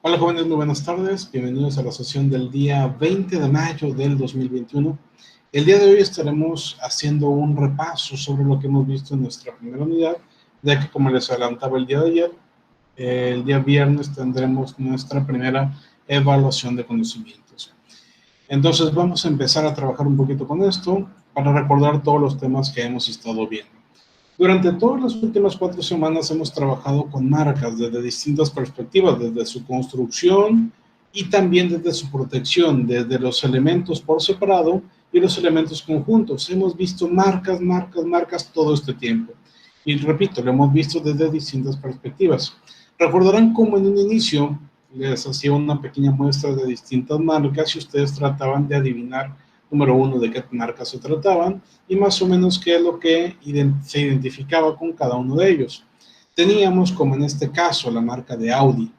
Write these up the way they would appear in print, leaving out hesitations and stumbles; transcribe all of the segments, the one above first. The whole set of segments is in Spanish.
Hola jóvenes, muy buenas tardes. Bienvenidos a la sesión del día 20 de mayo del 2021. El día de hoy estaremos haciendo un repaso sobre lo que hemos visto en nuestra primera unidad, ya que como les adelantaba el día de ayer, el día viernes tendremos nuestra primera evaluación de conocimientos. Entonces vamos a empezar a trabajar un poquito con esto para recordar todos los temas que hemos estado viendo. Durante todas las últimas 4 semanas hemos trabajado con marcas desde distintas perspectivas, desde su construcción y también desde su protección, desde los elementos por separado y los elementos conjuntos. Hemos visto marcas todo este tiempo. Y repito, lo hemos visto desde distintas perspectivas. Recordarán cómo en un inicio les hacía una pequeña muestra de distintas marcas y ustedes trataban de adivinar, número uno, de qué marcas se trataban y más o menos qué es lo que se identificaba con cada uno de ellos. Teníamos, como en este caso, la marca de Audi,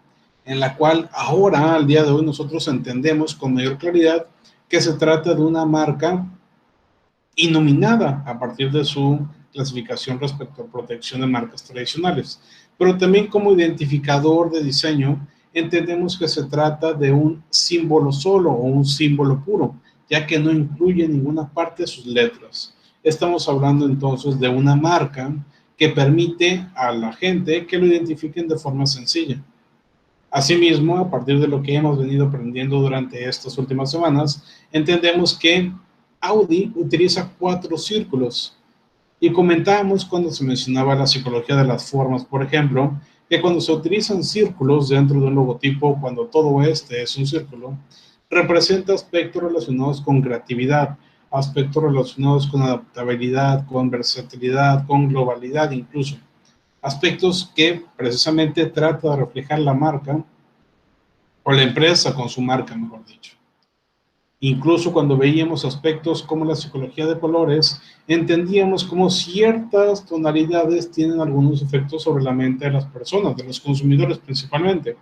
en la cual ahora, al día de hoy, nosotros entendemos con mayor claridad que se trata de una marca inominada a partir de su clasificación respecto a protección de marcas tradicionales. Pero también como identificador de diseño, entendemos que se trata de un símbolo solo o un símbolo puro, ya que no incluye ninguna parte de sus letras. Estamos hablando entonces de una marca que permite a la gente que lo identifiquen de forma sencilla. Asimismo, a partir de lo que hemos venido aprendiendo durante estas últimas semanas, entendemos que Audi utiliza 4 círculos. Y comentábamos cuando se mencionaba la psicología de las formas, por ejemplo, que cuando se utilizan círculos dentro de un logotipo, cuando todo este es un círculo, representa aspectos relacionados con creatividad, aspectos relacionados con adaptabilidad, con versatilidad, con globalidad incluso. Aspectos que precisamente trata de reflejar la marca o la empresa con su marca, mejor dicho. Incluso cuando veíamos aspectos como la psicología de colores, entendíamos cómo ciertas tonalidades tienen algunos efectos sobre la mente de las personas, de los consumidores principalmente.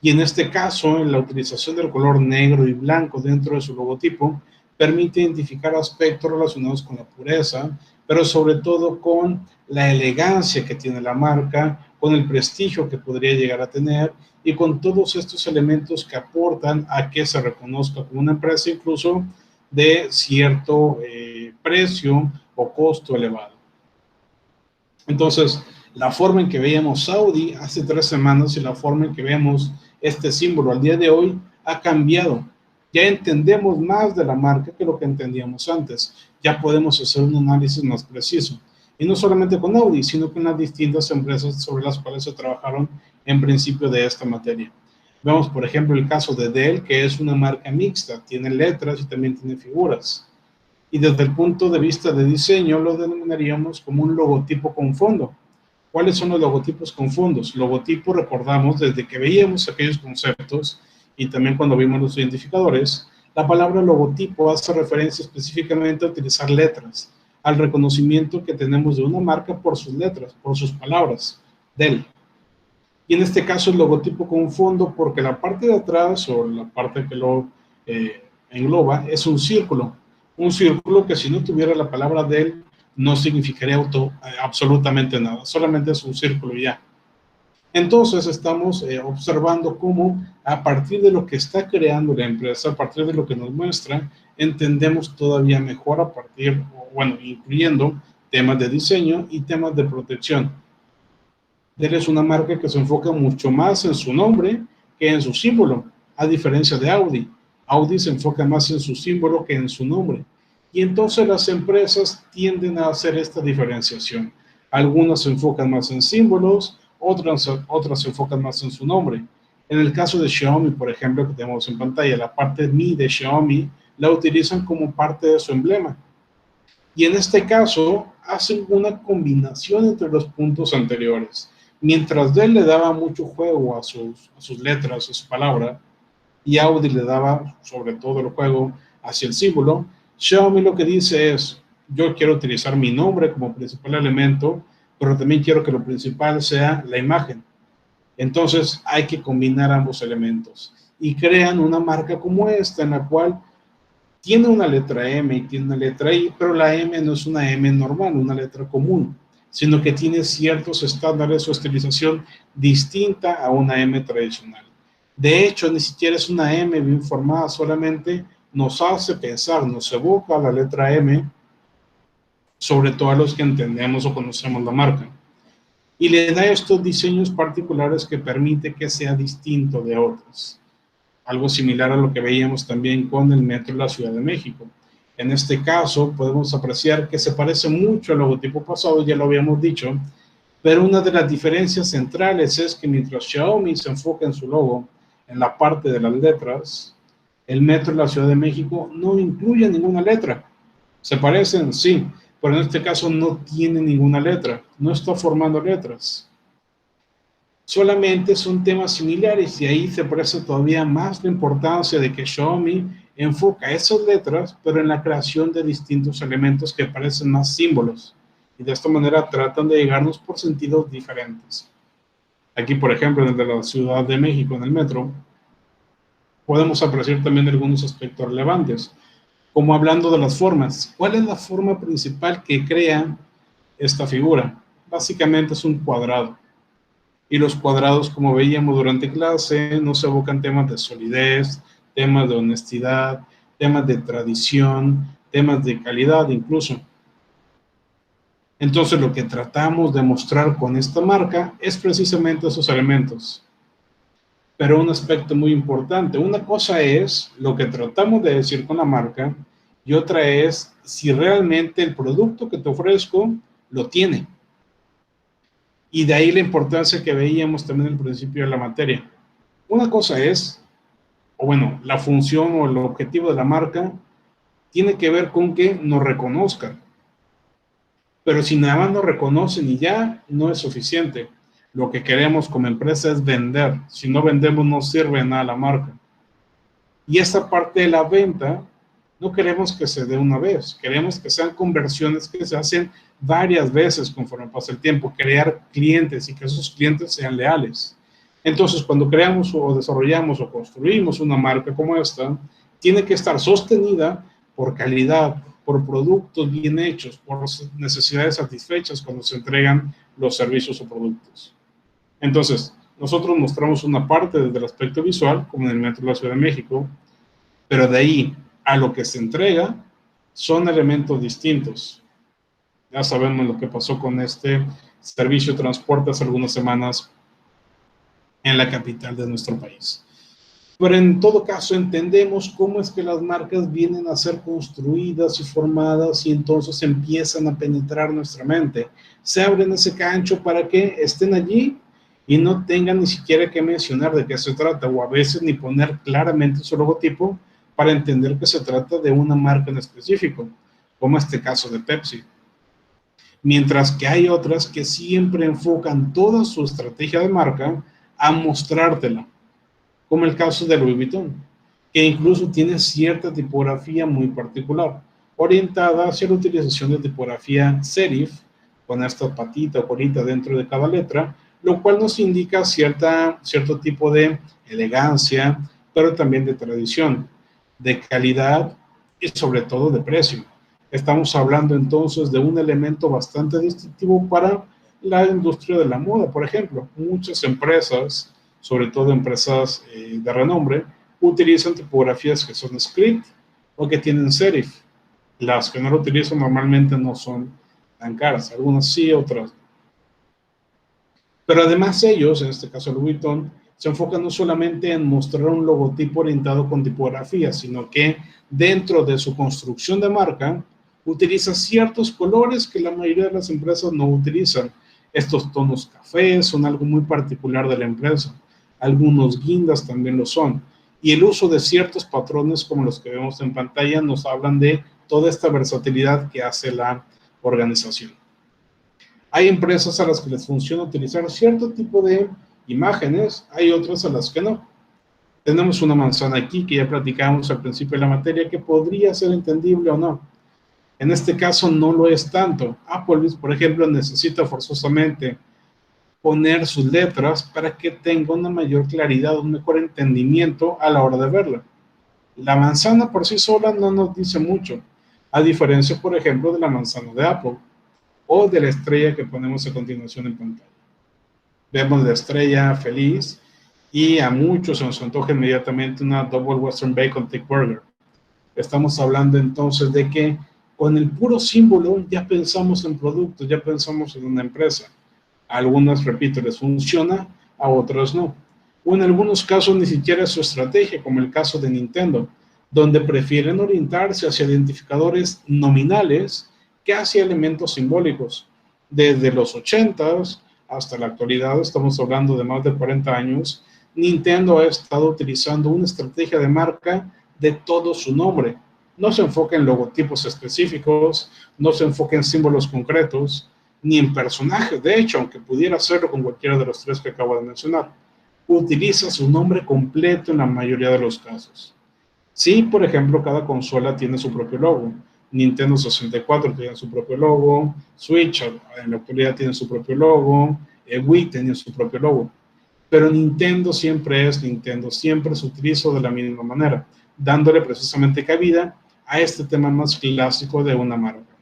Y en este caso, en la utilización del color negro y blanco dentro de su logotipo, permite identificar aspectos relacionados con la pureza, pero sobre todo con la elegancia que tiene la marca, con el prestigio que podría llegar a tener y con todos estos elementos que aportan a que se reconozca como una empresa incluso de cierto precio o costo elevado. Entonces, la forma en que veíamos Audi hace 3 semanas y la forma en que vemos este símbolo al día de hoy ha cambiado. Ya entendemos más de la marca que lo que entendíamos antes. Ya podemos hacer un análisis más preciso. Y no solamente con Audi, sino con las distintas empresas sobre las cuales se trabajaron en principio de esta materia. Vemos, por ejemplo, el caso de Dell, que es una marca mixta, tiene letras y también tiene figuras. Y desde el punto de vista de diseño lo denominaríamos como un logotipo con fondo. ¿Cuáles son los logotipos con fondos? Logotipo, recordamos, desde que veíamos aquellos conceptos y también cuando vimos los identificadores, la palabra logotipo hace referencia específicamente a utilizar letras, al reconocimiento que tenemos de una marca por sus letras, por sus palabras, Dell. Y en este caso el logotipo con fondo porque la parte de atrás o la parte que lo engloba es un círculo que si no tuviera la palabra Dell no significaría absolutamente nada, solamente es un círculo y ya. Entonces estamos observando cómo a partir de lo que está creando la empresa, a partir de lo que nos muestra, entendemos todavía mejor a partir, bueno, incluyendo temas de diseño y temas de protección. Dell es una marca que se enfoca mucho más en su nombre que en su símbolo, a diferencia de Audi. Audi se enfoca más en su símbolo que en su nombre. Y entonces las empresas tienden a hacer esta diferenciación. Algunas se enfocan más en símbolos, otras se enfocan más en su nombre. En el caso de Xiaomi, por ejemplo, que tenemos en pantalla, la parte Mi de Xiaomi la utilizan como parte de su emblema. Y en este caso, hacen una combinación entre los puntos anteriores. Mientras Dell le daba mucho juego a sus letras, a su palabra, y Audi le daba sobre todo el juego hacia el símbolo, Xiaomi lo que dice es, yo quiero utilizar mi nombre como principal elemento, pero también quiero que lo principal sea la imagen. Entonces hay que combinar ambos elementos y crean una marca como esta en la cual tiene una letra M y tiene una letra I, pero la M no es una M normal, una letra común, sino que tiene ciertos estándares o estilización distinta a una M tradicional. De hecho, ni siquiera es una M bien formada, solamente nos hace pensar, nos evoca la letra M, sobre todo a los que entendemos o conocemos la marca. Y le da estos diseños particulares que permite que sea distinto de otros. Algo similar a lo que veíamos también con el metro de la Ciudad de México. En este caso, podemos apreciar que se parece mucho al logotipo pasado, ya lo habíamos dicho, pero una de las diferencias centrales es que mientras Xiaomi se enfoca en su logo, en la parte de las letras, el metro de la Ciudad de México no incluye ninguna letra. ¿Se parecen? Sí, pero en este caso no tiene ninguna letra, no está formando letras. Solamente son temas similares y ahí se parece todavía más la importancia de que Xiaomi enfoca esas letras, pero en la creación de distintos elementos que parecen más símbolos. Y de esta manera tratan de llegarnos por sentidos diferentes. Aquí, por ejemplo, en el de la Ciudad de México, en el metro, podemos apreciar también algunos aspectos relevantes, como hablando de las formas. ¿Cuál es la forma principal que crea esta figura? Básicamente es un cuadrado. Y los cuadrados, como veíamos durante clase, nos evocan temas de solidez, temas de honestidad, temas de tradición, temas de calidad incluso. Entonces lo que tratamos de mostrar con esta marca es precisamente esos elementos. Pero un aspecto muy importante, una cosa es lo que tratamos de decir con la marca y otra es si realmente el producto que te ofrezco lo tiene. Y de ahí la importancia que veíamos también al principio de la materia. Una cosa es, o bueno, la función o el objetivo de la marca tiene que ver con que nos reconozcan. Pero si nada más nos reconocen y ya, no es suficiente. Lo que queremos como empresa es vender. Si no vendemos, no sirve nada la marca. Y esta parte de la venta, no queremos que se dé una vez. Queremos que sean conversiones que se hacen varias veces conforme pasa el tiempo. Crear clientes y que esos clientes sean leales. Entonces, cuando creamos o desarrollamos o construimos una marca como esta, tiene que estar sostenida por calidad, por productos bien hechos, por necesidades satisfechas cuando se entregan los servicios o productos. Entonces, nosotros mostramos una parte desde el aspecto visual, como en el metro de la Ciudad de México, pero de ahí a lo que se entrega son elementos distintos. Ya sabemos lo que pasó con este servicio de transporte hace algunas semanas en la capital de nuestro país. Pero en todo caso entendemos cómo es que las marcas vienen a ser construidas y formadas y entonces empiezan a penetrar nuestra mente. Se abren ese cancho para que estén allí y no tengan ni siquiera que mencionar de qué se trata o a veces ni poner claramente su logotipo para entender que se trata de una marca en específico, como este caso de Pepsi. Mientras que hay otras que siempre enfocan toda su estrategia de marca a mostrártela, como el caso de Louis Vuitton, que incluso tiene cierta tipografía muy particular, orientada hacia la utilización de tipografía serif, con esta patita o colita dentro de cada letra, lo cual nos indica cierto tipo de elegancia, pero también de tradición, de calidad y sobre todo de precio. Estamos hablando entonces de un elemento bastante distintivo para la industria de la moda, por ejemplo. Muchas empresas, sobre todo empresas de renombre, utilizan tipografías que son script o que tienen serif. Las que no lo utilizan normalmente no son tan caras, algunas sí, otras no. Pero además ellos, en este caso Louis Vuitton, se enfocan no solamente en mostrar un logotipo orientado con tipografía, sino que dentro de su construcción de marca utiliza ciertos colores que la mayoría de las empresas no utilizan. Estos tonos cafés son algo muy particular de la empresa. Algunos guindas también lo son. Y el uso de ciertos patrones como los que vemos en pantalla nos hablan de toda esta versatilidad que hace la organización. Hay empresas a las que les funciona utilizar cierto tipo de imágenes, hay otras a las que no. Tenemos una manzana aquí que ya platicamos al principio de la materia que podría ser entendible o no. En este caso no lo es tanto. Applebee's, por ejemplo, necesita forzosamente poner sus letras para que tenga una mayor claridad, un mejor entendimiento a la hora de verla. La manzana por sí sola no nos dice mucho, a diferencia, por ejemplo, de la manzana de Apple o de la estrella que ponemos a continuación en pantalla. Vemos la estrella feliz y a muchos se nos antoja inmediatamente una Double Western Bacon Thick Burger. Estamos hablando entonces de que con el puro símbolo ya pensamos en productos, ya pensamos en una empresa. A algunas, repito, les funciona, a otras no. O en algunos casos ni siquiera es su estrategia, como el caso de Nintendo, donde prefieren orientarse hacia identificadores nominales que hacia elementos simbólicos. Desde los 80s hasta la actualidad, estamos hablando de más de 40 años, Nintendo ha estado utilizando una estrategia de marca de todo su nombre. No se enfoca en logotipos específicos, no se enfoca en símbolos concretos, ni en personajes, de hecho, aunque pudiera hacerlo con cualquiera de los tres que acabo de mencionar. Utiliza su nombre completo en la mayoría de los casos. Sí, por ejemplo, cada consola tiene su propio logo. Nintendo 64 tiene su propio logo, Switch en la actualidad tiene su propio logo, Wii tiene su propio logo. Pero Nintendo siempre es Nintendo, siempre se utiliza de la misma manera, dándole precisamente cabida a este tema más clásico de una marca.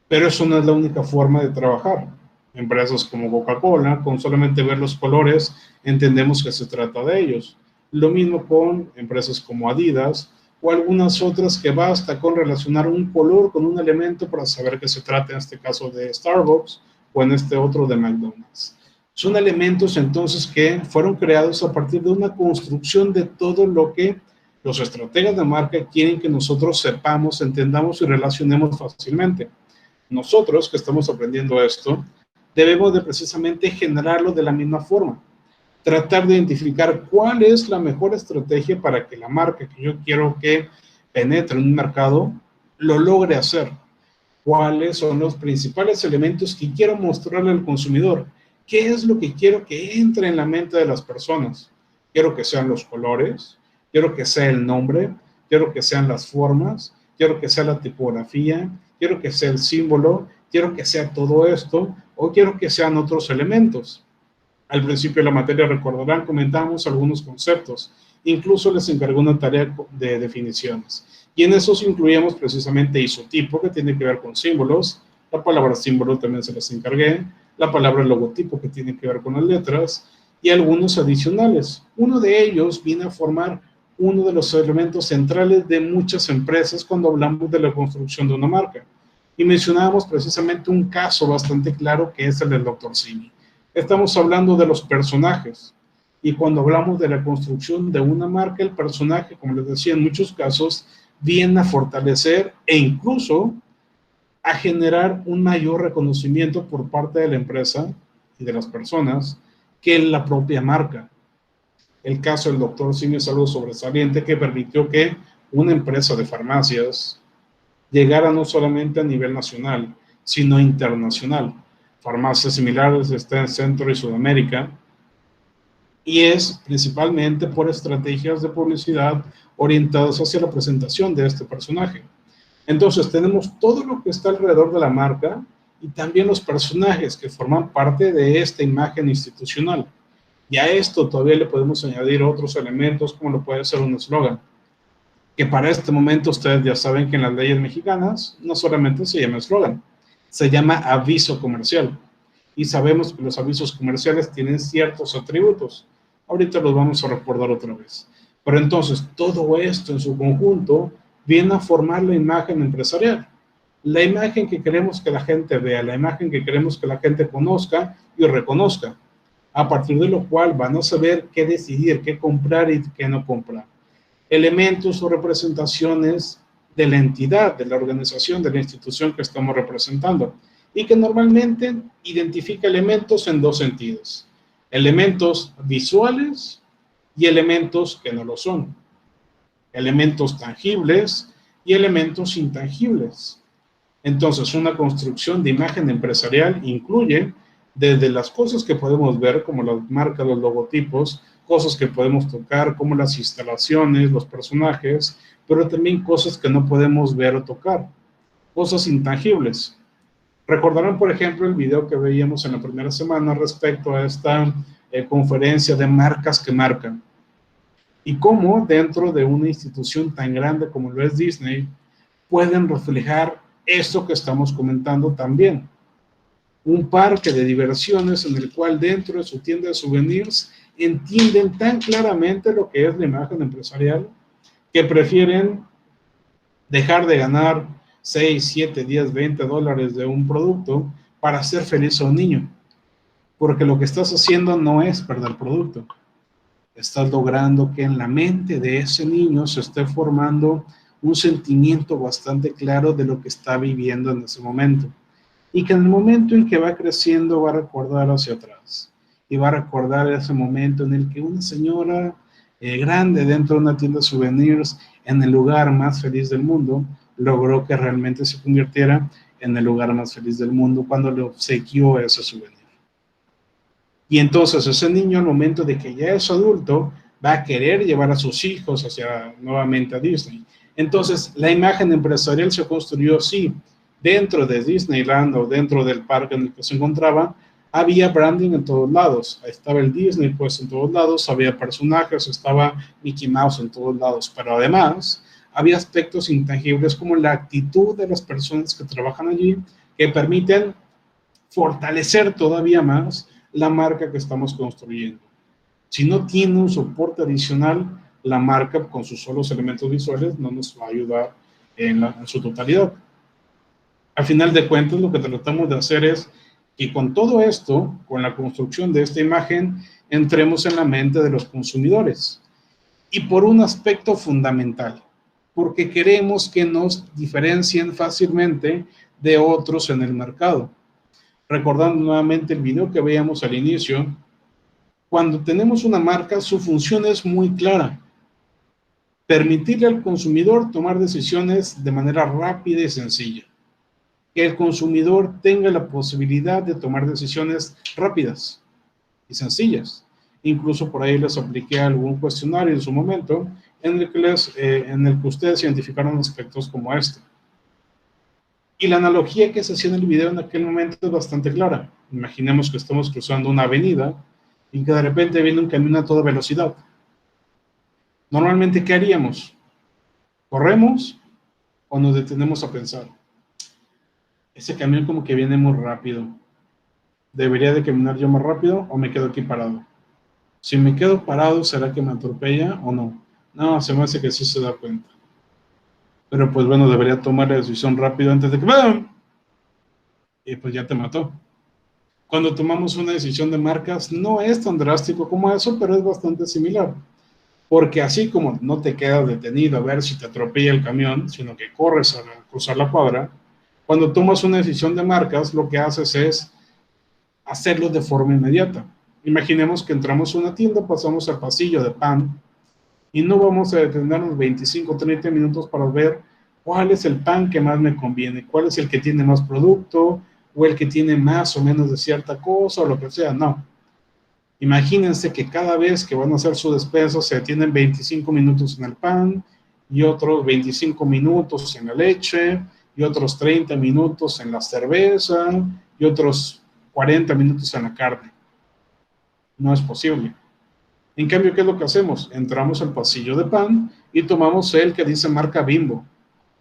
Pero eso no es la única forma de trabajar. Empresas como Coca-Cola, con solamente ver los colores, entendemos que se trata de ellos. Lo mismo con empresas como Adidas o algunas otras que basta con relacionar un color con un elemento para saber que se trata en este caso de Starbucks o en este otro de McDonald's. Son elementos entonces que fueron creados a partir de una construcción de todo lo que los estrategas de marca quieren que nosotros sepamos, entendamos y relacionemos fácilmente. Nosotros que estamos aprendiendo esto, debemos de precisamente generarlo de la misma forma. Tratar de identificar cuál es la mejor estrategia para que la marca que yo quiero que penetre en un mercado lo logre hacer. ¿Cuáles son los principales elementos que quiero mostrarle al consumidor? ¿Qué es lo que quiero que entre en la mente de las personas? Quiero que sean los colores, quiero que sea el nombre, quiero que sean las formas, quiero que sea la tipografía, quiero que sea el símbolo, quiero que sea todo esto, o quiero que sean otros elementos. Al principio de la materia, recordarán, comentamos algunos conceptos. Incluso les encargó una tarea de definiciones. Y en esos incluíamos precisamente isotipo, que tiene que ver con símbolos. La palabra símbolo también se las encargué. La palabra logotipo, que tiene que ver con las letras. Y algunos adicionales. Uno de ellos viene a formar uno de los elementos centrales de muchas empresas cuando hablamos de la construcción de una marca. Y mencionábamos precisamente un caso bastante claro que es el del Dr. Simi. Estamos hablando de los personajes. Y cuando hablamos de la construcción de una marca, el personaje, como les decía, en muchos casos, viene a fortalecer e incluso a generar un mayor reconocimiento por parte de la empresa y de las personas que la propia marca. El caso del Dr. Simi es algo sobresaliente que permitió que una empresa de farmacias llegara no solamente a nivel nacional, sino internacional. Farmacias similares están en Centro y Sudamérica, y es principalmente por estrategias de publicidad orientadas hacia la presentación de este personaje. Entonces tenemos todo lo que está alrededor de la marca y también los personajes que forman parte de esta imagen institucional. Y a esto todavía le podemos añadir otros elementos como lo puede ser un eslogan, que para este momento ustedes ya saben que en las leyes mexicanas no solamente se llama eslogan, se llama aviso comercial. Y sabemos que los avisos comerciales tienen ciertos atributos. Ahorita los vamos a recordar otra vez. Pero entonces, todo esto en su conjunto viene a formar la imagen empresarial. La imagen que queremos que la gente vea, la imagen que queremos que la gente conozca y reconozca. A partir de lo cual van a saber qué decidir, qué comprar y qué no comprar. Elementos o representaciones de la entidad, de la organización, de la institución que estamos representando, y que normalmente identifica elementos en dos sentidos: elementos visuales y elementos que no lo son, elementos tangibles y elementos intangibles. Entonces, una construcción de imagen empresarial incluye desde las cosas que podemos ver, como las marcas, los logotipos, cosas que podemos tocar, como las instalaciones, los personajes, pero también cosas que no podemos ver o tocar, cosas intangibles. Recordarán, por ejemplo, el video que veíamos en la primera semana respecto a esta conferencia de marcas que marcan, y cómo dentro de una institución tan grande como lo es Disney, pueden reflejar esto que estamos comentando también. un parque de diversiones en el cual dentro de su tienda de souvenirs entienden tan claramente lo que es la imagen empresarial que prefieren dejar de ganar 6, 7, 10, 20 dólares de un producto para hacer feliz a un niño. Porque lo que estás haciendo no es perder producto. Estás logrando que en la mente de ese niño se esté formando un sentimiento bastante claro de lo que está viviendo en ese momento. Y que en el momento en que va creciendo va a recordar hacia atrás. Y va a recordar ese momento en el que una señora grande dentro de una tienda de souvenirs en el lugar más feliz del mundo logró que realmente se convirtiera en el lugar más feliz del mundo cuando le obsequió ese souvenir. Y entonces ese niño al momento de que ya es adulto va a querer llevar a sus hijos hacia nuevamente a Disney. Entonces la imagen empresarial se construyó así. Dentro de Disneyland o dentro del parque en el que se encontraba, había branding en todos lados. Ahí estaba el Disney pues en todos lados, había personajes, estaba Mickey Mouse en todos lados, pero además había aspectos intangibles como la actitud de las personas que trabajan allí que permiten fortalecer todavía más la marca que estamos construyendo. Si no tiene un soporte adicional, la marca con sus solos elementos visuales no nos va a ayudar en su totalidad. Al final de cuentas, lo que tratamos de hacer es que con todo esto, con la construcción de esta imagen, entremos en la mente de los consumidores. Y por un aspecto fundamental, porque queremos que nos diferencien fácilmente de otros en el mercado. Recordando nuevamente el video que veíamos al inicio, cuando tenemos una marca, su función es muy clara. Permitirle al consumidor tomar decisiones de manera rápida y sencilla. Que el consumidor tenga la posibilidad de tomar decisiones rápidas y sencillas. Incluso por ahí les apliqué algún cuestionario en su momento en el que ustedes identificaron aspectos como este. Y la analogía que se hacía en el video en aquel momento es bastante clara. Imaginemos que estamos cruzando una avenida y que de repente viene un camión a toda velocidad. Normalmente, ¿qué haríamos? ¿Corremos o nos detenemos a pensar? Ese camión como que viene muy rápido. ¿Debería de caminar yo más rápido o me quedo aquí parado? Si me quedo parado, ¿será que me atropella o no? No, se me hace que sí se da cuenta. Pero pues bueno, debería tomar la decisión rápido antes de que... ¡Bam! Y pues ya te mató. Cuando tomamos una decisión de marcas, no es tan drástico como eso, pero es bastante similar. Porque así como no te quedas detenido a ver si te atropella el camión, sino que corres a cruzar la cuadra, cuando tomas una decisión de marcas, lo que haces es hacerlo de forma inmediata. Imaginemos que entramos a una tienda, pasamos al pasillo de pan y no vamos a detenernos 25 o 30 minutos para ver cuál es el pan que más me conviene, cuál es el que tiene más producto o el que tiene más o menos de cierta cosa o lo que sea. No. Imagínense que cada vez que van a hacer su despensa se detienen 25 minutos en el pan y otros 25 minutos en la leche y otros 30 minutos en la cerveza y otros 40 minutos en la carne. No es posible. En cambio, ¿qué es lo que hacemos? Entramos al pasillo de pan y tomamos el que dice marca Bimbo,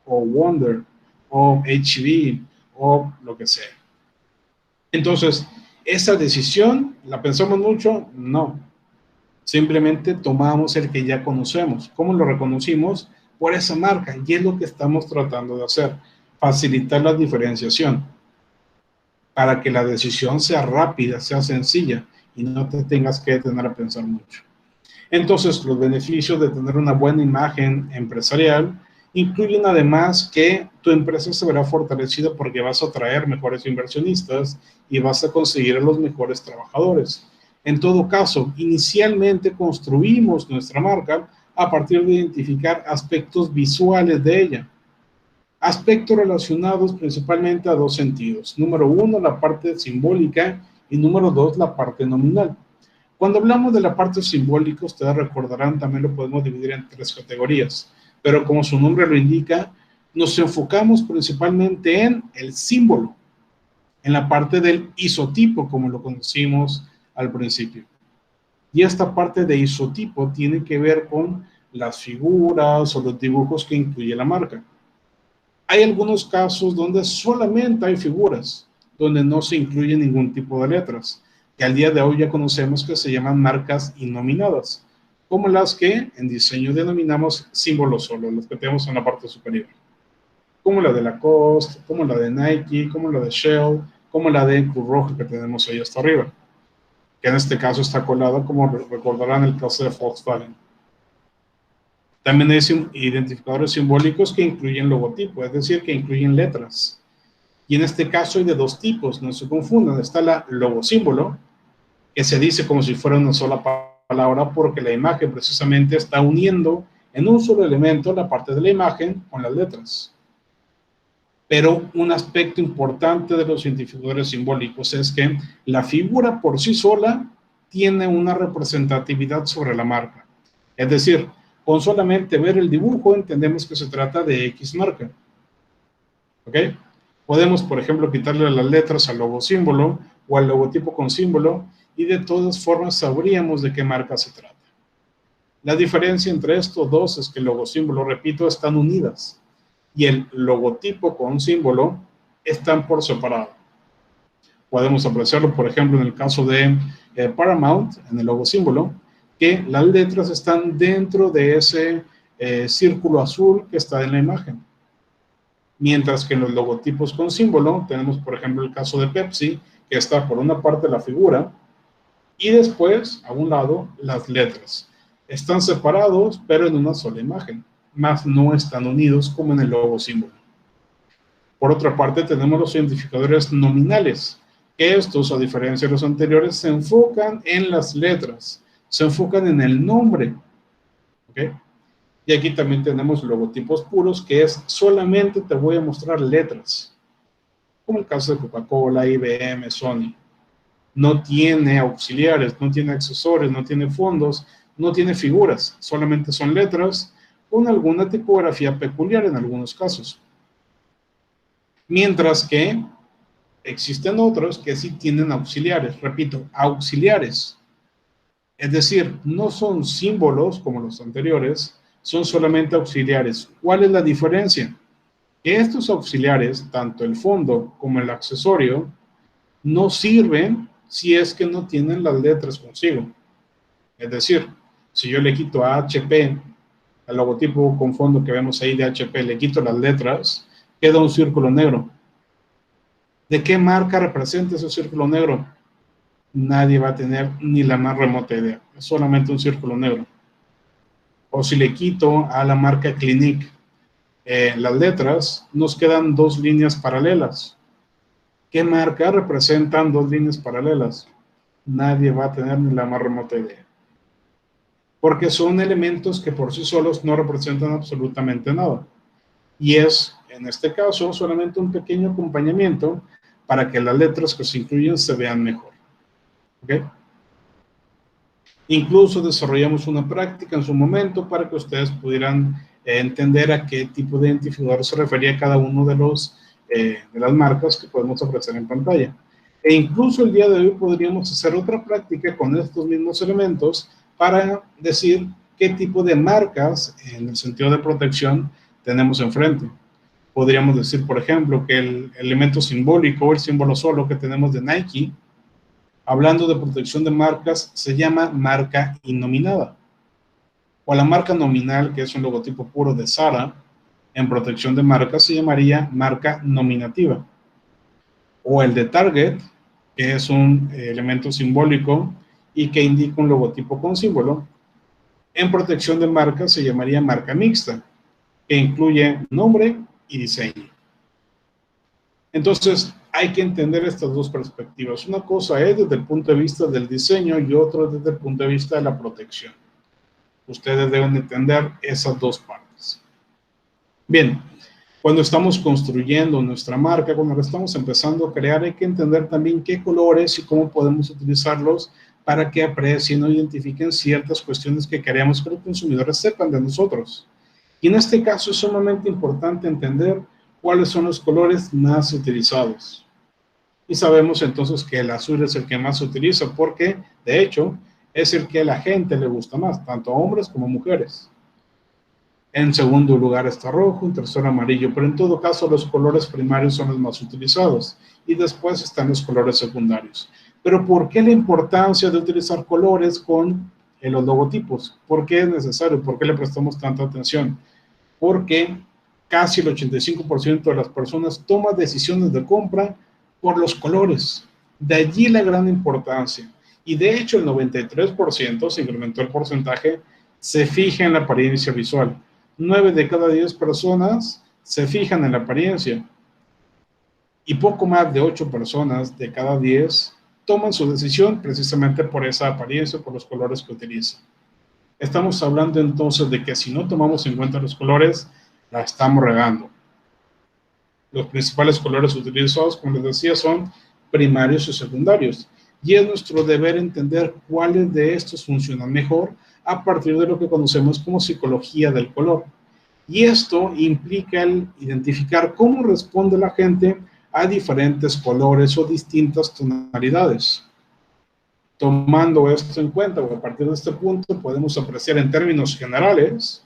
o Wonder, o HB, o lo que sea. Entonces, ¿esa decisión la pensamos mucho? No. Simplemente tomamos el que ya conocemos. ¿Cómo lo reconocimos? Por esa marca. Y es lo que estamos tratando de hacer. Facilitar la diferenciación. Para que la decisión sea rápida, sea sencilla y no te tengas que detener a pensar mucho. Entonces, los beneficios de tener una buena imagen empresarial incluyen además que tu empresa se verá fortalecida porque vas a atraer mejores inversionistas y vas a conseguir a los mejores trabajadores. En todo caso, inicialmente construimos nuestra marca a partir de identificar aspectos visuales de ella. Aspectos relacionados principalmente a dos sentidos. Número uno, la parte simbólica y número dos, la parte nominal. Cuando hablamos de la parte simbólica, ustedes recordarán, también lo podemos dividir en tres categorías, pero como su nombre lo indica, nos enfocamos principalmente en el símbolo, en la parte del isotipo, como lo conocimos al principio. Y esta parte de isotipo tiene que ver con las figuras o los dibujos que incluye la marca. Hay algunos casos donde solamente hay figuras, donde no se incluye ningún tipo de letras, que al día de hoy ya conocemos que se llaman marcas innominadas, como las que en diseño denominamos símbolos solo, los que tenemos en la parte superior, como la de Lacoste, como la de Nike, como la de Shell, como la de Cruz Roja que tenemos ahí hasta arriba, que en este caso está colada, como recordarán, el caso de Volkswagen. También hay identificadores simbólicos que incluyen logotipo, es decir, que incluyen letras. Y en este caso hay de dos tipos, no se confundan. Está la logosímbolo, que se dice como si fuera una sola palabra porque la imagen precisamente está uniendo en un solo elemento la parte de la imagen con las letras. Pero un aspecto importante de los identificadores simbólicos es que la figura por sí sola tiene una representatividad sobre la marca. Es decir, con solamente ver el dibujo entendemos que se trata de X marca. ¿Ok? Podemos, por ejemplo, quitarle las letras al logosímbolo o al logotipo con símbolo y de todas formas sabríamos de qué marca se trata. La diferencia entre estos dos es que el logosímbolo, repito, están unidas y el logotipo con símbolo están por separado. Podemos apreciarlo, por ejemplo, en el caso de Paramount, en el logosímbolo, que las letras están dentro de ese círculo azul que está en la imagen. Mientras que en los logotipos con símbolo tenemos, por ejemplo, el caso de Pepsi, que está por una parte la figura y después, a un lado, las letras. Están separados, pero en una sola imagen, más no están unidos como en el logosímbolo. Por otra parte, tenemos los identificadores nominales, que estos, a diferencia de los anteriores, se enfocan en las letras, se enfocan en el nombre. ¿Okay? Y aquí también tenemos logotipos puros, que es solamente te voy a mostrar letras, como el caso de Coca-Cola, IBM, Sony. No tiene auxiliares, no tiene accesorios, no tiene fondos, no tiene figuras, solamente son letras con alguna tipografía peculiar en algunos casos. Mientras que existen otros que sí tienen auxiliares, repito, auxiliares. Es decir, no son símbolos como los anteriores, son solamente auxiliares. ¿Cuál es la diferencia? Que estos auxiliares, tanto el fondo como el accesorio, no sirven si es que no tienen las letras consigo. Es decir, si yo le quito a HP, al logotipo con fondo que vemos ahí de HP, le quito las letras, queda un círculo negro. ¿De qué marca representa ese círculo negro? Nadie va a tener ni la más remota idea. Es solamente un círculo negro. O si le quito a la marca Clinique las letras, nos quedan dos líneas paralelas. ¿Qué marca representan dos líneas paralelas? Nadie va a tener ni la más remota idea. Porque son elementos que por sí solos no representan absolutamente nada. Y es, en este caso, solamente un pequeño acompañamiento para que las letras que se incluyen se vean mejor. ¿Ok? Incluso desarrollamos una práctica en su momento para que ustedes pudieran entender a qué tipo de identificador se refería cada uno de las marcas que podemos ofrecer en pantalla. E incluso el día de hoy podríamos hacer otra práctica con estos mismos elementos para decir qué tipo de marcas, en el sentido de protección, tenemos enfrente. Podríamos decir, por ejemplo, que el elemento simbólico, el símbolo solo que tenemos de Nike, hablando de protección de marcas, se llama marca innominada. O la marca nominal, que es un logotipo puro de Zara, en protección de marcas se llamaría marca nominativa. O el de Target, que es un elemento simbólico y que indica un logotipo con símbolo, en protección de marcas se llamaría marca mixta, que incluye nombre y diseño. Entonces, hay que entender estas dos perspectivas. Una cosa es desde el punto de vista del diseño y otra desde el punto de vista de la protección. Ustedes deben entender esas dos partes. Bien, cuando estamos construyendo nuestra marca, cuando la estamos empezando a crear, hay que entender también qué colores y cómo podemos utilizarlos para que aprecien o identifiquen ciertas cuestiones que queremos que los consumidores sepan de nosotros. Y en este caso es sumamente importante entender cuáles son los colores más utilizados. Y sabemos entonces que el azul es el que más se utiliza porque, de hecho, es el que a la gente le gusta más, tanto a hombres como a mujeres. En segundo lugar está rojo, en tercero amarillo, pero en todo caso los colores primarios son los más utilizados y después están los colores secundarios. Pero ¿por qué la importancia de utilizar colores con los logotipos? ¿Por qué es necesario? ¿Por qué le prestamos tanta atención? Porque casi el 85% de las personas toman decisiones de compra por los colores. De allí la gran importancia. Y de hecho el 93%, se incrementó el porcentaje, se fija en la apariencia visual. 9 de cada 10 personas se fijan en la apariencia. Y poco más de 8 personas de cada 10 toman su decisión precisamente por esa apariencia, por los colores que utilizan. Estamos hablando entonces de que si no tomamos en cuenta los colores, la estamos regando. Los principales colores utilizados, como les decía, son primarios y secundarios. Y es nuestro deber entender cuáles de estos funcionan mejor a partir de lo que conocemos como psicología del color. Y esto implica el identificar cómo responde la gente a diferentes colores o distintas tonalidades. Tomando esto en cuenta, o a partir de este punto, podemos apreciar en términos generales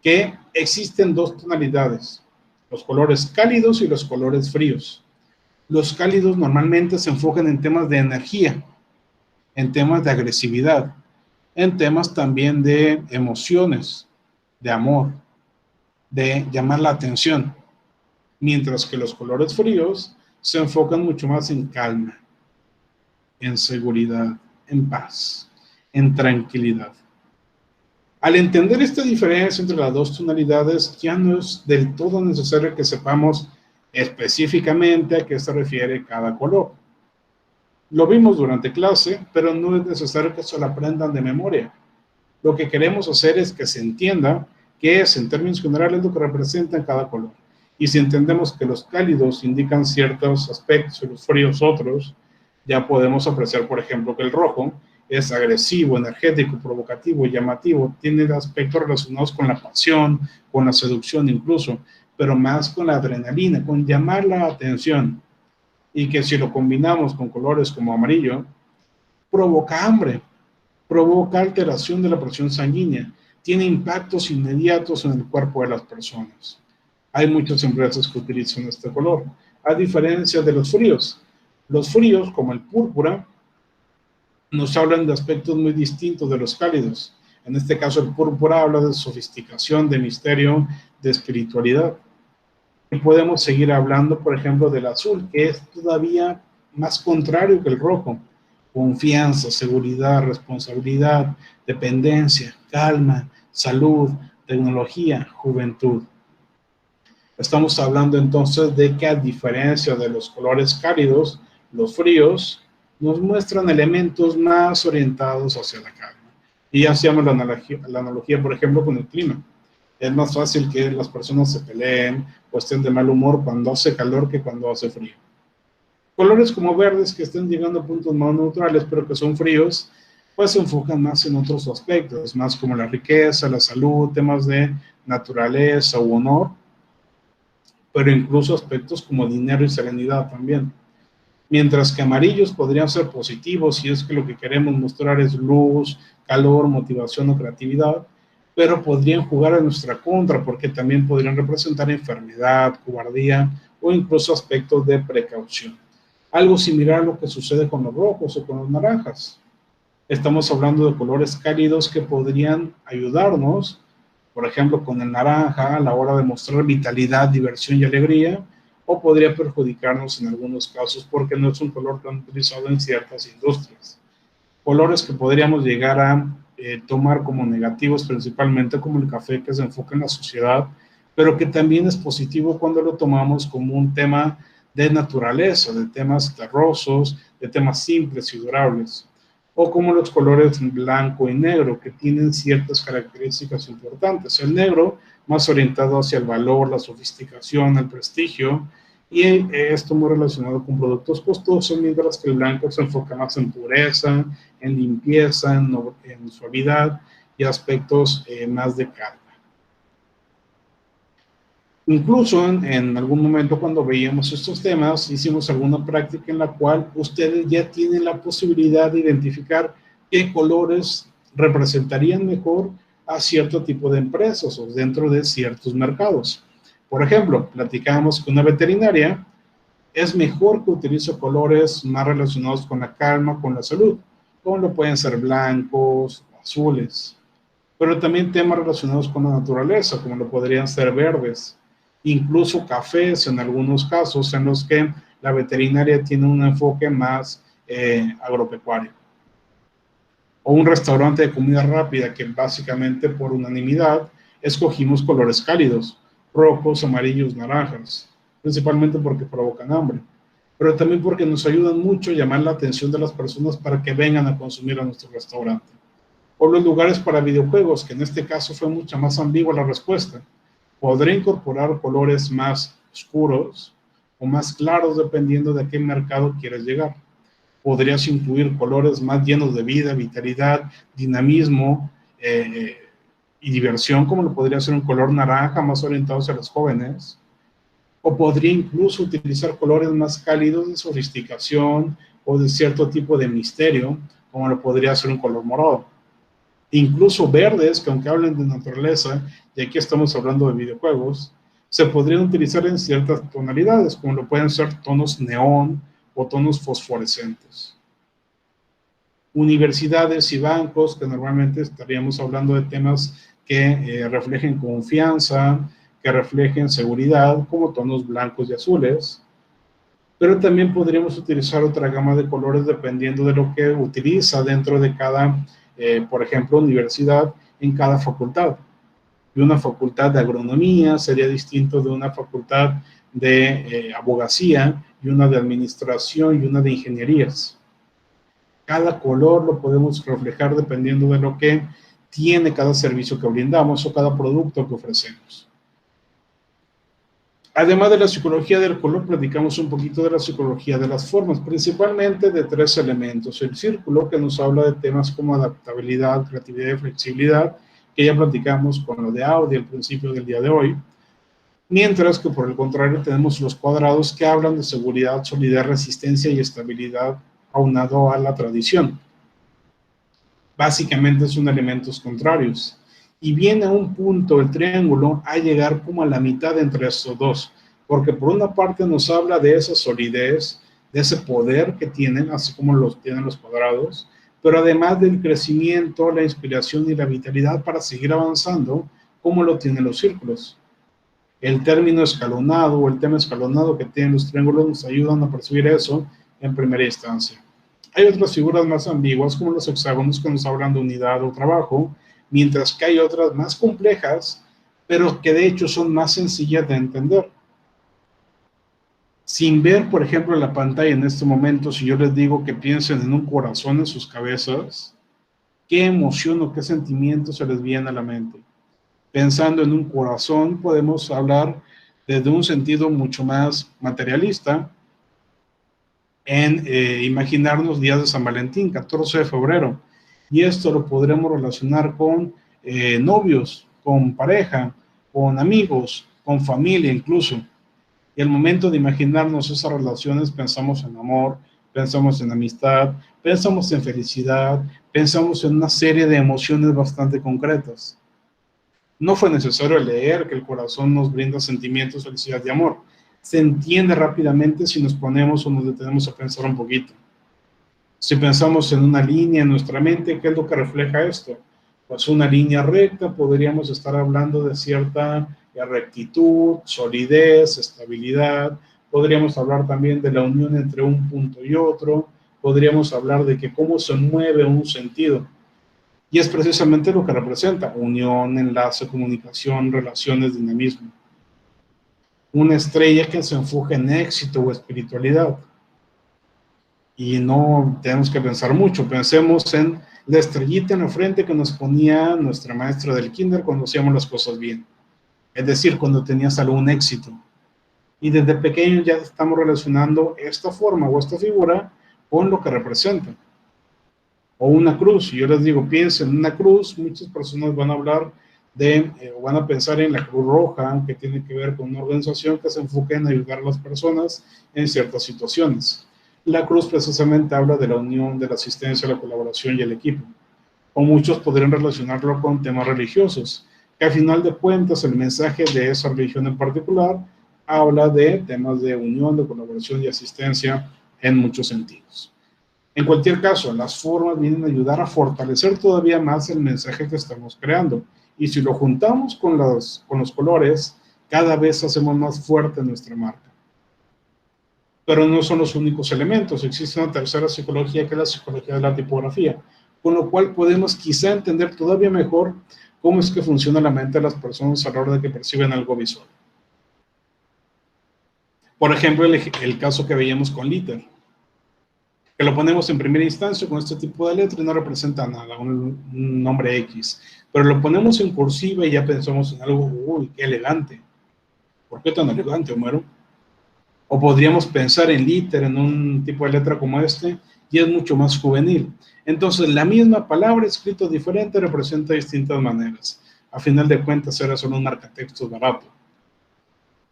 que existen dos tonalidades, los colores cálidos y los colores fríos. Los cálidos normalmente se enfocan en temas de energía, en temas de agresividad, en temas también de emociones, de amor, de llamar la atención, mientras que los colores fríos se enfocan mucho más en calma, en seguridad, en paz, en tranquilidad. Al entender esta diferencia entre las dos tonalidades, ya no es del todo necesario que sepamos específicamente a qué se refiere cada color. Lo vimos durante clase, pero no es necesario que se lo aprendan de memoria. Lo que queremos hacer es que se entienda qué es, en términos generales, lo que representa en cada color. Y si entendemos que los cálidos indican ciertos aspectos y los fríos otros, ya podemos apreciar, por ejemplo, que el rojo es agresivo, energético, provocativo, llamativo, tiene aspectos relacionados con la pasión, con la seducción incluso, pero más con la adrenalina, con llamar la atención. Y que si lo combinamos con colores como amarillo, provoca hambre, provoca alteración de la presión sanguínea, tiene impactos inmediatos en el cuerpo de las personas. Hay muchas empresas que utilizan este color, a diferencia de los fríos. Los fríos, como el púrpura, nos hablan de aspectos muy distintos de los cálidos. En este caso, el púrpura habla de sofisticación, de misterio, de espiritualidad. Y podemos seguir hablando, por ejemplo, del azul, que es todavía más contrario que el rojo. Confianza, seguridad, responsabilidad, dependencia, calma, salud, tecnología, juventud. Estamos hablando entonces de que, a diferencia de los colores cálidos, los fríos nos muestran elementos más orientados hacia la calma. Y hacíamos la analogía, por ejemplo, con el clima. Es más fácil que las personas se peleen o estén de mal humor cuando hace calor que cuando hace frío. Colores como verdes, que estén llegando a puntos más neutrales, pero que son fríos, pues se enfocan más en otros aspectos, más como la riqueza, la salud, temas de naturaleza u honor, pero incluso aspectos como dinero y serenidad también. Mientras que amarillos podrían ser positivos si es que lo que queremos mostrar es luz, calor, motivación o creatividad, pero podrían jugar a nuestra contra porque también podrían representar enfermedad, cobardía o incluso aspectos de precaución. Algo similar a lo que sucede con los rojos o con los naranjas. Estamos hablando de colores cálidos que podrían ayudarnos, por ejemplo, con el naranja a la hora de mostrar vitalidad, diversión y alegría, o podría perjudicarnos en algunos casos porque no es un color tan utilizado en ciertas industrias. Colores que podríamos llegar a tomar como negativos, principalmente como el café, que se enfoca en la sociedad, pero que también es positivo cuando lo tomamos como un tema de naturaleza, de temas terrosos, de temas simples y durables, o como los colores blanco y negro, que tienen ciertas características importantes. El negro más orientado hacia el valor, la sofisticación, el prestigio, y esto muy relacionado con productos costosos, mientras que el blanco se enfoca más en pureza, en limpieza, en suavidad y aspectos más de calma. Incluso en algún momento cuando veíamos estos temas, hicimos alguna práctica en la cual ustedes ya tienen la posibilidad de identificar qué colores representarían mejor a cierto tipo de empresas o dentro de ciertos mercados. Por ejemplo, platicamos que una veterinaria es mejor que utilice colores más relacionados con la calma, con la salud, como lo pueden ser blancos, azules, pero también temas relacionados con la naturaleza, como lo podrían ser verdes, incluso cafés en algunos casos en los que la veterinaria tiene un enfoque más agropecuario. O un restaurante de comida rápida que básicamente por unanimidad escogimos colores cálidos, rojos, amarillos, naranjas, principalmente porque provocan hambre, pero también porque nos ayudan mucho a llamar la atención de las personas para que vengan a consumir a nuestro restaurante. O los lugares para videojuegos, que en este caso fue mucho más ambigua la respuesta. Podré incorporar colores más oscuros o más claros dependiendo de a qué mercado quieres llegar. Podrías incluir colores más llenos de vida, vitalidad, dinamismo y diversión, como lo podría ser un color naranja más orientado hacia los jóvenes. O podría incluso utilizar colores más cálidos de sofisticación o de cierto tipo de misterio, como lo podría ser un color morado. Incluso verdes, que aunque hablen de naturaleza, y aquí estamos hablando de videojuegos, se podrían utilizar en ciertas tonalidades, como lo pueden ser tonos neón o tonos fosforescentes. Universidades y bancos, que normalmente estaríamos hablando de temas que reflejen confianza, que reflejen seguridad, como tonos blancos y azules, pero también podríamos utilizar otra gama de colores dependiendo de lo que utiliza dentro de cada, por ejemplo, universidad en cada facultad. Y una facultad de agronomía sería distinto de una facultad de abogacía y una de administración y una de ingenierías. Cada color lo podemos reflejar dependiendo de lo que tiene cada servicio que brindamos o cada producto que ofrecemos. Además de la psicología del color, platicamos un poquito de la psicología de las formas, principalmente de 3 elementos. El círculo, que nos habla de temas como adaptabilidad, creatividad y flexibilidad, que ya platicamos con lo de Audi al principio del día de hoy. Mientras que por el contrario tenemos los cuadrados que hablan de seguridad, solidez, resistencia y estabilidad aunado a la tradición. Básicamente son elementos contrarios. Y viene a un punto el triángulo a llegar como a la mitad entre estos dos, porque por una parte nos habla de esa solidez, de ese poder que tienen, así como los tienen los cuadrados, pero además del crecimiento, la inspiración y la vitalidad para seguir avanzando, como lo tienen los círculos. El término escalonado o el tema escalonado que tienen los triángulos nos ayudan a percibir eso en primera instancia. Hay otras figuras más ambiguas, como los hexágonos, que nos hablan de unidad o trabajo, mientras que hay otras más complejas, pero que de hecho son más sencillas de entender. Sin ver, por ejemplo, la pantalla en este momento, si yo les digo que piensen en un corazón en sus cabezas, ¿qué emoción o qué sentimiento se les viene a la mente? Pensando en un corazón, podemos hablar desde un sentido mucho más materialista, en imaginarnos días de San Valentín, 14 de febrero, y esto lo podremos relacionar con novios, con pareja, con amigos, con familia incluso. Y al momento de imaginarnos esas relaciones pensamos en amor, pensamos en amistad, pensamos en felicidad, pensamos en una serie de emociones bastante concretas. No fue necesario leer que el corazón nos brinda sentimientos, felicidad y amor. Se entiende rápidamente si nos ponemos o nos detenemos a pensar un poquito. Si pensamos en una línea en nuestra mente, ¿qué es lo que refleja esto? Pues una línea recta, podríamos estar hablando de cierta rectitud, solidez, estabilidad. Podríamos hablar también de la unión entre un punto y otro. Podríamos hablar de que cómo se mueve un sentido. Y es precisamente lo que representa: unión, enlace, comunicación, relaciones, dinamismo. Una estrella que se enfoca en éxito o espiritualidad. Y no tenemos que pensar mucho, pensemos en la estrellita en la frente que nos ponía nuestra maestra del kinder cuando hacíamos las cosas bien. Es decir, cuando tenías algún éxito. Y desde pequeño ya estamos relacionando esta forma o esta figura con lo que representa. O una cruz. Yo les digo, piensen en una cruz. Muchas personas van a hablar o van a pensar en la Cruz Roja, que tiene que ver con una organización que se enfoca en ayudar a las personas en ciertas situaciones. La cruz precisamente habla de la unión, de la asistencia, la colaboración y el equipo. O muchos podrían relacionarlo con temas religiosos, que al final de cuentas el mensaje de esa religión en particular habla de temas de unión, de colaboración y asistencia en muchos sentidos. En cualquier caso, las formas vienen a ayudar a fortalecer todavía más el mensaje que estamos creando. Y si lo juntamos con los colores, cada vez hacemos más fuerte nuestra marca. Pero no son los únicos elementos. Existe una tercera psicología, que es la psicología de la tipografía, con lo cual podemos quizá entender todavía mejor cómo es que funciona la mente de las personas a la hora de que perciben algo visual. Por ejemplo, el caso que veíamos con Litter, que lo ponemos en primera instancia con este tipo de letra y no representa nada, un nombre X, pero lo ponemos en cursiva y ya pensamos en algo, uy, qué elegante. ¿Por qué tan elegante, Homero? O podríamos pensar en Litter, en un tipo de letra como este, y es mucho más juvenil. Entonces, la misma palabra escrito diferente representa distintas maneras. A final de cuentas, era solo un marcatextos barato.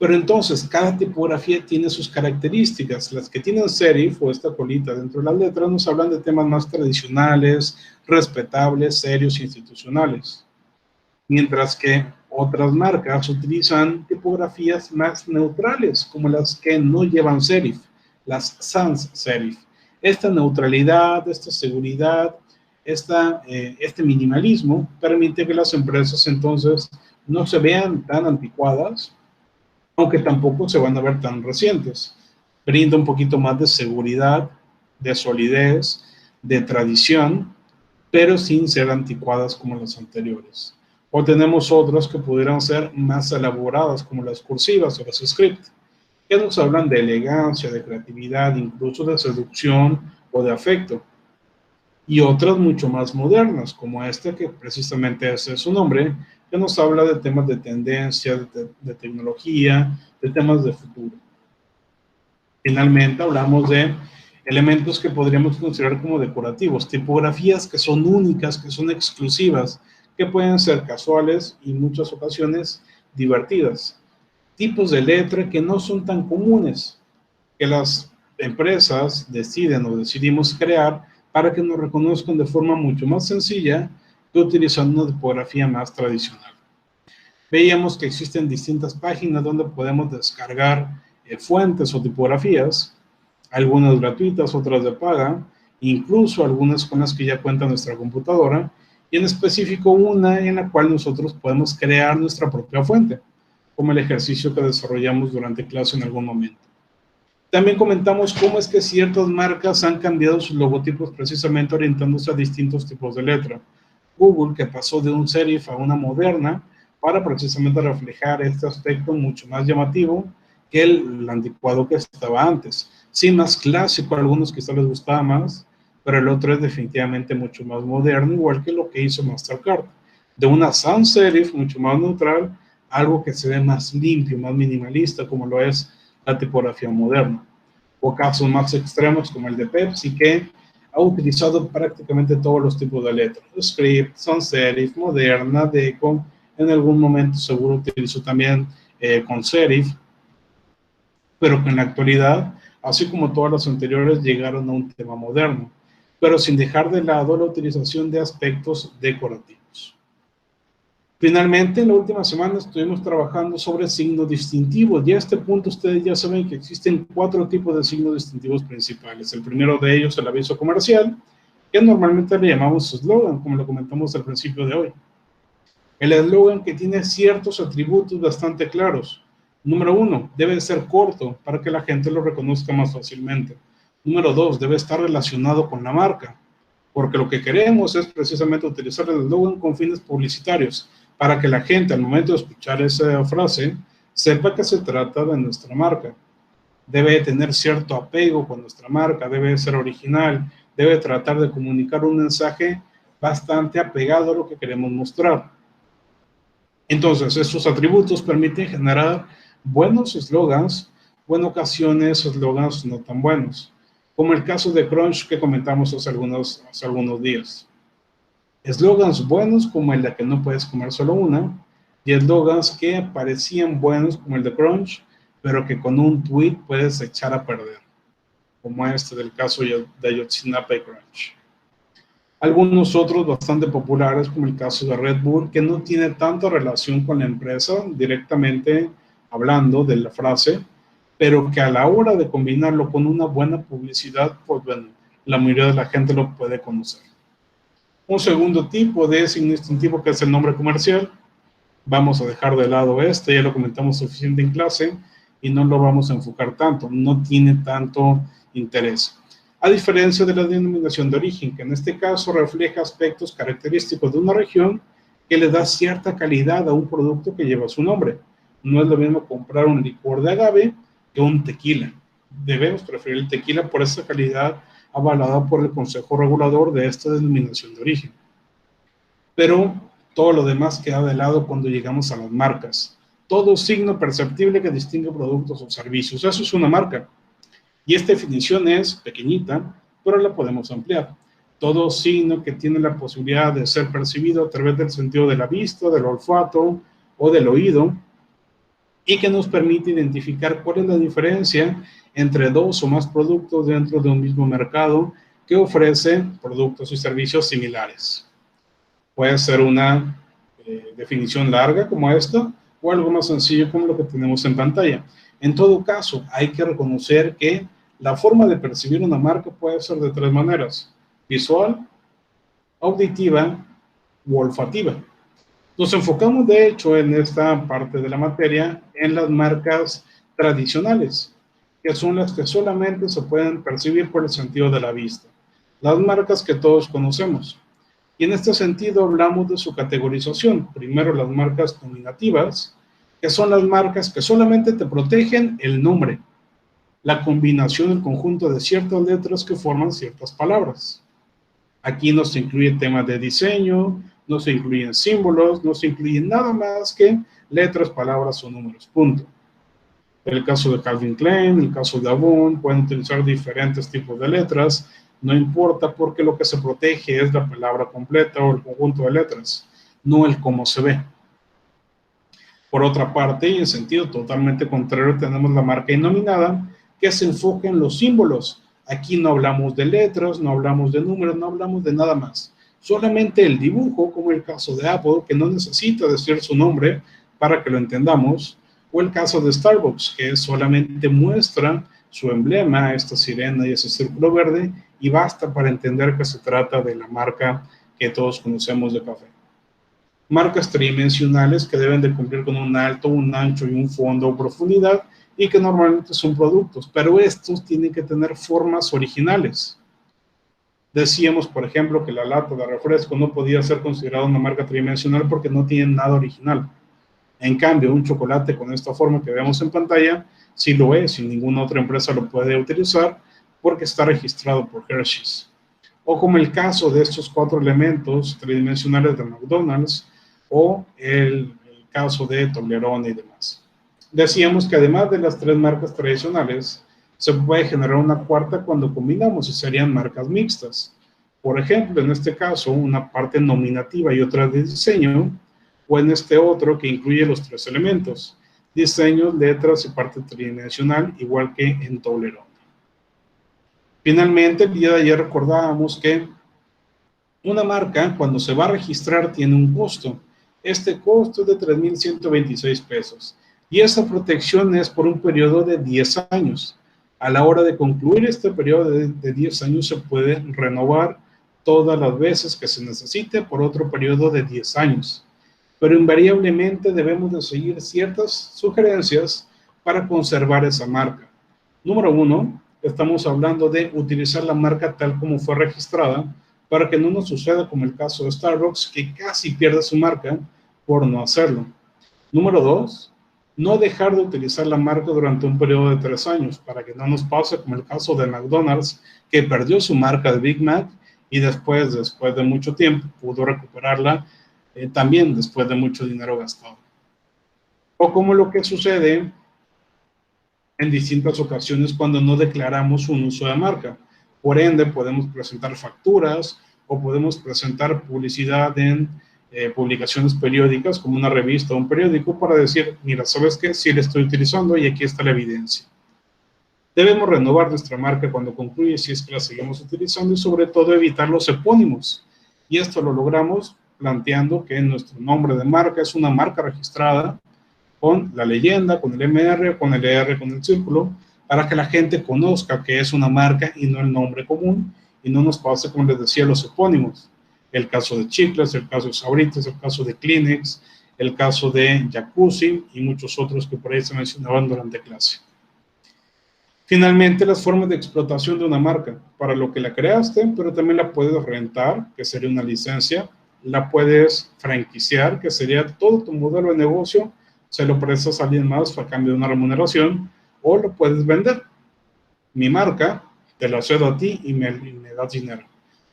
Pero entonces, cada tipografía tiene sus características. Las que tienen serif o esta colita dentro de las letras nos hablan de temas más tradicionales, respetables, serios, institucionales. Mientras que otras marcas utilizan tipografías más neutrales, como las que no llevan serif, las sans serif. Esta neutralidad, esta seguridad, este minimalismo permite que las empresas entonces no se vean tan anticuadas, aunque tampoco se van a ver tan recientes. Brinda un poquito más de seguridad, de solidez, de tradición, pero sin ser anticuadas como las anteriores. O tenemos otras que pudieran ser más elaboradas, como las cursivas o las script, que nos hablan de elegancia, de creatividad, incluso de seducción o de afecto. Y otras mucho más modernas, como esta, que precisamente ese es su nombre, que nos habla de temas de tendencia, de tecnología, de temas de futuro. Finalmente, hablamos de elementos que podríamos considerar como decorativos, tipografías que son únicas, que son exclusivas, que pueden ser casuales y en muchas ocasiones divertidas. Tipos de letra que no son tan comunes, que las empresas deciden o decidimos crear para que nos reconozcan de forma mucho más sencilla que utilizando una tipografía más tradicional. Veíamos que existen distintas páginas donde podemos descargar fuentes o tipografías, algunas gratuitas, otras de paga, incluso algunas con las que ya cuenta nuestra computadora, y en específico una en la cual nosotros podemos crear nuestra propia fuente, como el ejercicio que desarrollamos durante clase en algún momento. También comentamos cómo es que ciertas marcas han cambiado sus logotipos precisamente orientándose a distintos tipos de letra. Google, que pasó de un serif a una moderna, para precisamente reflejar este aspecto mucho más llamativo que el anticuado que estaba antes. Sí, más clásico, a algunos quizás les gustaba más, pero el otro es definitivamente mucho más moderno, igual que lo que hizo Mastercard. De una sans serif mucho más neutral, algo que se ve más limpio, más minimalista, como lo es la tipografía moderna. O casos más extremos como el de Pepsi, que ha utilizado prácticamente todos los tipos de letras. Script, sans serif, moderna, deco, en algún momento seguro utilizó también con serif, pero que en la actualidad, así como todas las anteriores, llegaron a un tema moderno, pero sin dejar de lado la utilización de aspectos decorativos. Finalmente, en la última semana estuvimos trabajando sobre signos distintivos y a este punto ustedes ya saben que existen 4 tipos de signos distintivos principales. El primero de ellos, el aviso comercial, que normalmente le llamamos eslogan, como lo comentamos al principio de hoy. El eslogan que tiene ciertos atributos bastante claros. Número 1, debe ser corto para que la gente lo reconozca más fácilmente. Número 2, debe estar relacionado con la marca, porque lo que queremos es precisamente utilizar el eslogan con fines publicitarios, para que la gente al momento de escuchar esa frase sepa que se trata de nuestra marca. Debe tener cierto apego con nuestra marca, debe ser original, debe tratar de comunicar un mensaje bastante apegado a lo que queremos mostrar. Entonces, estos atributos permiten generar buenos eslogans o en ocasiones eslogans no tan buenos, como el caso de Crunch que comentamos hace algunos días. Eslogans buenos como el de que no puedes comer solo una, y eslogans que parecían buenos como el de Crunch, pero que con un tweet puedes echar a perder, como este del caso de Ayotzinapa y Crunch. Algunos otros bastante populares, como el caso de Red Bull, que no tiene tanta relación con la empresa, directamente hablando de la frase, pero que a la hora de combinarlo con una buena publicidad, pues bueno, la mayoría de la gente lo puede conocer. Un segundo tipo de signo distintivo, que es el nombre comercial. Vamos a dejar de lado este, ya lo comentamos suficiente en clase y no lo vamos a enfocar tanto, no tiene tanto interés. A diferencia de la denominación de origen, que en este caso refleja aspectos característicos de una región que le da cierta calidad a un producto que lleva su nombre. No es lo mismo comprar un licor de agave que un tequila. Debemos preferir el tequila por esa calidad avalada por el Consejo Regulador de esta denominación de origen. Pero todo lo demás queda de lado cuando llegamos a las marcas. Todo signo perceptible que distingue productos o servicios. Eso es una marca. Y esta definición es pequeñita, pero la podemos ampliar. Todo signo que tiene la posibilidad de ser percibido a través del sentido de la vista, del olfato o del oído, y que nos permite identificar cuál es la diferencia entre dos o más productos dentro de un mismo mercado que ofrece productos y servicios similares. Puede ser una definición larga como esta o algo más sencillo como lo que tenemos en pantalla. En todo caso, hay que reconocer que la forma de percibir una marca puede ser de tres maneras: visual, auditiva u olfativa. Nos enfocamos de hecho en esta parte de la materia en las marcas tradicionales, que son las que solamente se pueden percibir por el sentido de la vista. Las marcas que todos conocemos. Y en este sentido hablamos de su categorización. Primero las marcas nominativas, que son las marcas que solamente te protegen el nombre, la combinación, el conjunto de ciertas letras que forman ciertas palabras. Aquí no se incluye temas de diseño, no se incluyen símbolos, no se incluyen nada más que letras, palabras o números, punto. En el caso de Calvin Klein, en el caso de Avon, pueden utilizar diferentes tipos de letras, no importa porque lo que se protege es la palabra completa o el conjunto de letras, no el cómo se ve. Por otra parte, y en sentido totalmente contrario, tenemos la marca innominada, que se enfoca en los símbolos. Aquí no hablamos de letras, no hablamos de números, no hablamos de nada más. Solamente el dibujo, como el caso de Apple, que no necesita decir su nombre para que lo entendamos, o el caso de Starbucks, que solamente muestra su emblema, esta sirena y ese círculo verde, y basta para entender que se trata de la marca que todos conocemos de café. Marcas tridimensionales que deben de cumplir con un alto, un ancho y un fondo o profundidad, y que normalmente son productos, pero estos tienen que tener formas originales. Decíamos, por ejemplo, que la lata de refresco no podía ser considerada una marca tridimensional porque no tiene nada original. En cambio, un chocolate con esta forma que vemos en pantalla, sí lo es, y ninguna otra empresa lo puede utilizar porque está registrado por Hershey's. O como el caso de estos 4 elementos tridimensionales de McDonald's, o el caso de Toblerone y demás. Decíamos que además de las 3 marcas tradicionales, se puede generar una cuarta cuando combinamos y serían marcas mixtas. Por ejemplo, en este caso, una parte nominativa y otra de diseño, o en este otro que incluye los 3 elementos, diseños, letras y parte tridimensional, igual que en Toblerone. Finalmente, el día de ayer recordábamos que una marca, cuando se va a registrar, tiene un costo. Este costo es de 3,126 pesos. Y esa protección es por un periodo de 10 años. A la hora de concluir este periodo de 10 años, se puede renovar todas las veces que se necesite por otro periodo de 10 años. Pero invariablemente debemos de seguir ciertas sugerencias para conservar esa marca. Número 1, estamos hablando de utilizar la marca tal como fue registrada, para que no nos suceda como el caso de Starbucks, que casi pierde su marca por no hacerlo. Número 2, no dejar de utilizar la marca durante un periodo de 3 años, para que no nos pase como el caso de McDonald's, que perdió su marca de Big Mac y después de mucho tiempo pudo recuperarla, también después de mucho dinero gastado. O como lo que sucede en distintas ocasiones cuando no declaramos un uso de marca. Por ende, podemos presentar facturas o podemos presentar publicidad en publicaciones periódicas como una revista o un periódico para decir, mira, ¿sabes qué? Sí la estoy utilizando y aquí está la evidencia. Debemos renovar nuestra marca cuando concluye si es que la seguimos utilizando y sobre todo evitar los epónimos. Y esto lo logramos planteando que nuestro nombre de marca es una marca registrada con la leyenda, con el MR, con el ER, con el círculo, para que la gente conozca que es una marca y no el nombre común, y no nos pase, como les decía, los epónimos. El caso de Chicles, el caso de Sabritas, el caso de Kleenex, el caso de Jacuzzi y muchos otros que por ahí se mencionaban durante clase. Finalmente, las formas de explotación de una marca, para lo que la creaste, pero también la puedes rentar, que sería una licencia, la puedes franquiciar, que sería todo tu modelo de negocio, se lo prestas a alguien más a cambio de una remuneración, o lo puedes vender. Mi marca, te la cedo a ti y me das dinero.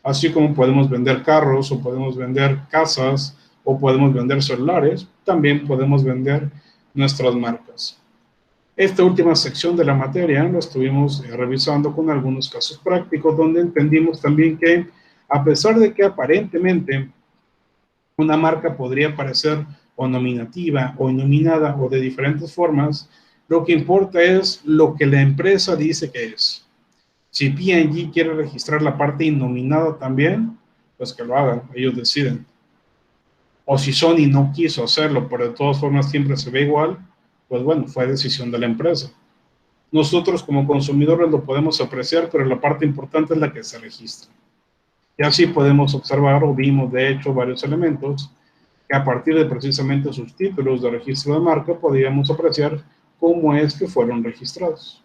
Así como podemos vender carros, o podemos vender casas, o podemos vender celulares, también podemos vender nuestras marcas. Esta última sección de la materia la estuvimos revisando con algunos casos prácticos, donde entendimos también que, a pesar de que aparentemente una marca podría parecer o nominativa o nominada o de diferentes formas, lo que importa es lo que la empresa dice que es. Si P&G quiere registrar la parte innominada también, pues que lo hagan, ellos deciden. O si Sony no quiso hacerlo, pero de todas formas siempre se ve igual, pues bueno, fue decisión de la empresa. Nosotros como consumidores lo podemos apreciar, pero la parte importante es la que se registra. Y así podemos observar, o vimos de hecho varios elementos, que a partir de precisamente sus títulos de registro de marca podríamos apreciar cómo es que fueron registrados.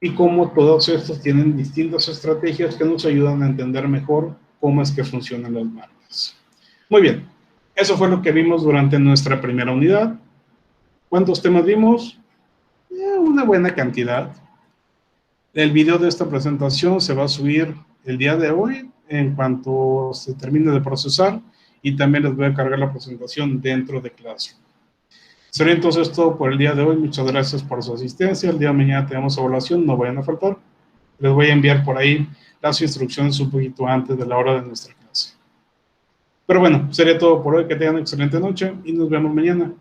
Y cómo todos estos tienen distintas estrategias que nos ayudan a entender mejor cómo es que funcionan las marcas. Muy bien, eso fue lo que vimos durante nuestra primera unidad. ¿Cuántos temas vimos? Una buena cantidad. El video de esta presentación se va a subir el día de hoy en cuanto se termine de procesar, y también les voy a cargar la presentación dentro de Classroom. Sería entonces todo por el día de hoy. Muchas gracias por su asistencia. El día de mañana tenemos evaluación, no vayan a faltar. Les voy a enviar por ahí las instrucciones un poquito antes de la hora de nuestra clase. Pero bueno, sería todo por hoy. Que tengan una excelente noche y nos vemos mañana.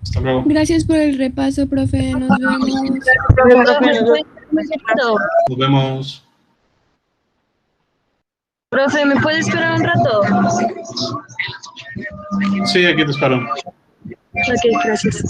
Hasta luego. Gracias por el repaso, profe. Nos vemos. Nos vemos. Profe, ¿me puede esperar un rato? Sí, aquí te espero. Ok, gracias.